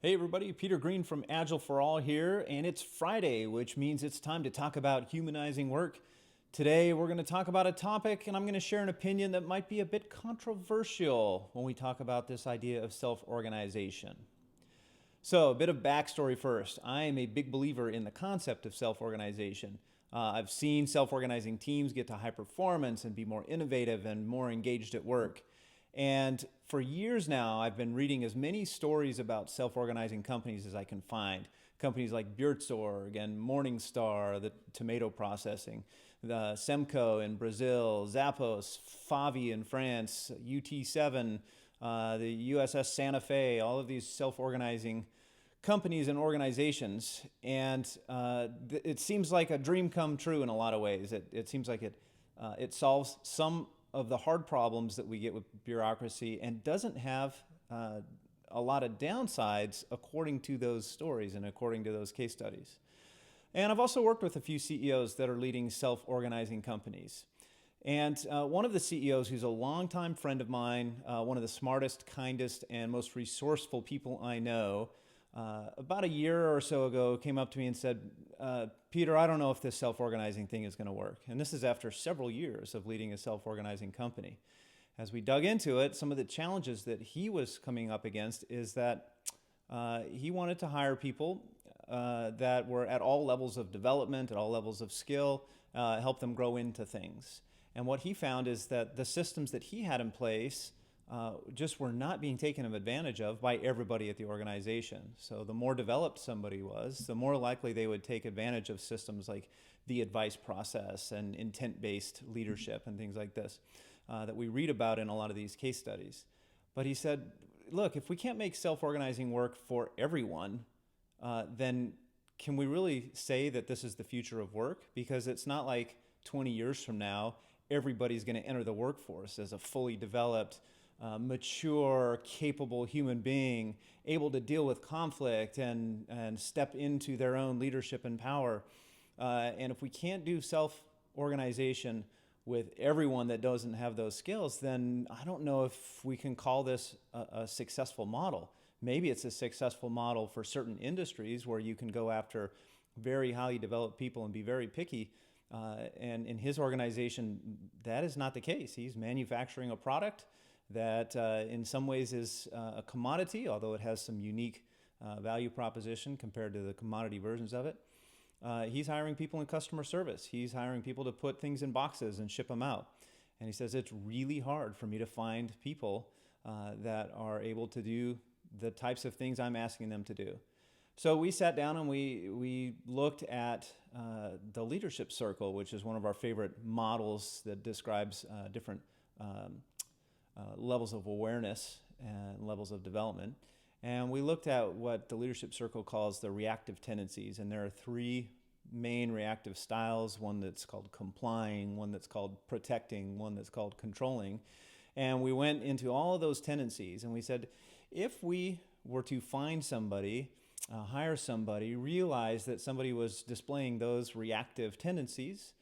Hey everybody, Peter Green from Agile for All here, and it's Friday, which means it's time to talk about humanizing work. Today we're going to talk about a topic, and I'm going to share an opinion that might be a bit controversial when we talk about this idea of self-organization. So, a bit of backstory first. I am a big believer in the concept of self-organization. I've seen self-organizing teams get to high performance and be more innovative and more engaged at work. And for years now, I've been reading as many stories about self-organizing companies as I can find. Companies like Buurtzorg and Morningstar, the tomato processing, the Semco in Brazil, Zappos, Favi in France, UT7, the USS Santa Fe, all of these self-organizing companies and organizations. And it seems like a dream come true in a lot of ways. It seems like it solves some of the hard problems that we get with bureaucracy and doesn't have a lot of downsides according to those stories and according to those case studies. And I've also worked with a few CEOs that are leading self-organizing companies. And one of the CEOs who's a longtime friend of mine, one of the smartest, kindest, and most resourceful people I know, about a year or so ago came up to me and said, Peter, I don't know if this self-organizing thing is going to work. And this is after several years of leading a self-organizing company. As we dug into it, some of the challenges that he was coming up against is that he wanted to hire people that were at all levels of development, at all levels of skill, help them grow into things. And what he found is that the systems that he had in place just were not being taken advantage of by everybody at the organization. So the more developed somebody was, the more likely they would take advantage of systems like the advice process and intent-based leadership and things like this that we read about in a lot of these case studies. But he said, look, if we can't make self-organizing work for everyone, then can we really say that this is the future of work? Because it's not like 20 years from now, everybody's going to enter the workforce as a fully developed, mature, capable human being, able to deal with conflict and step into their own leadership and power. And if we can't do self-organization with everyone that doesn't have those skills, then I don't know if we can call this a successful model. Maybe it's a successful model for certain industries where you can go after very highly developed people and be very picky. And in his organization, that is not the case. He's manufacturing a product that in some ways is a commodity, although it has some unique value proposition compared to the commodity versions of it. He's hiring people in customer service. He's hiring people to put things in boxes and ship them out. And he says, it's really hard for me to find people that are able to do the types of things I'm asking them to do. So we sat down and we looked at the leadership circle, which is one of our favorite models that describes different levels of awareness and levels of development. And we looked at what the leadership circle calls the reactive tendencies. And there are three main reactive styles, one that's called complying, one that's called protecting, one that's called controlling. And we went into all of those tendencies and we said, if we were to find somebody, hire somebody, realize that somebody was displaying those reactive tendencies,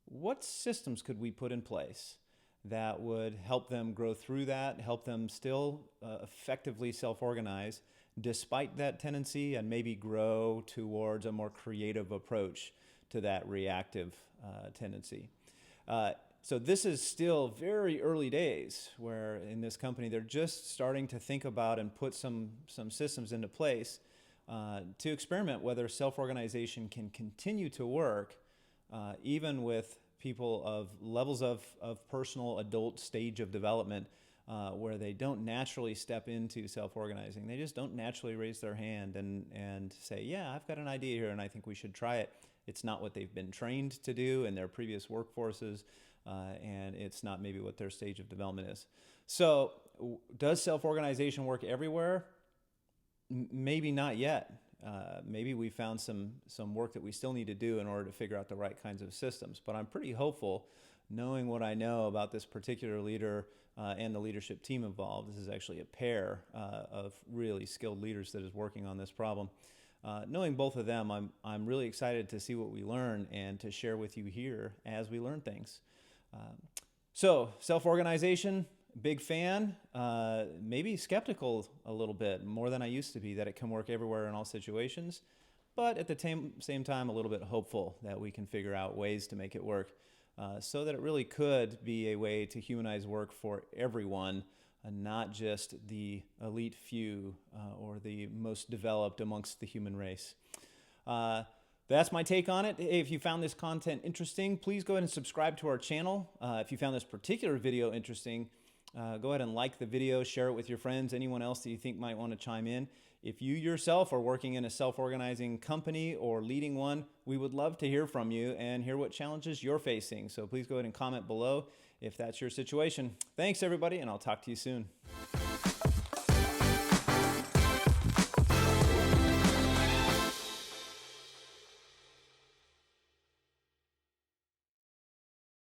what systems could we put in place that would help them grow through that, help them still effectively self-organize despite that tendency and maybe grow towards a more creative approach to that reactive tendency. So this is still very early days where in this company they're just starting to think about and put some systems into place to experiment whether self-organization can continue to work even with people of levels of personal adult stage of development where they don't naturally step into self-organizing. They just don't naturally raise their hand and say, yeah, I've got an idea here and I think we should try it. It's not what they've been trained to do in their previous workforces, and it's not maybe what their stage of development is. So does self-organization work everywhere? Maybe not yet. Maybe we found some work that we still need to do in order to figure out the right kinds of systems. But I'm pretty hopeful, knowing what I know about this particular leader and the leadership team involved. This is actually a pair of really skilled leaders that is working on this problem. Knowing both of them, I'm really excited to see what we learn and to share with you here as we learn things. So self-organization, big fan, maybe skeptical a little bit, more than I used to be, that it can work everywhere in all situations. But at the same time, a little bit hopeful that we can figure out ways to make it work so that it really could be a way to humanize work for everyone, not just the elite few or the most developed amongst the human race. That's my take on it. If you found this content interesting, please go ahead and subscribe to our channel. If you found this particular video interesting, go ahead and like the video, share it with your friends, anyone else that you think might want to chime in. If you yourself are working in a self-organizing company or leading one, we would love to hear from you and hear what challenges you're facing. So please go ahead and comment below if that's your situation. Thanks, everybody, and I'll talk to you soon.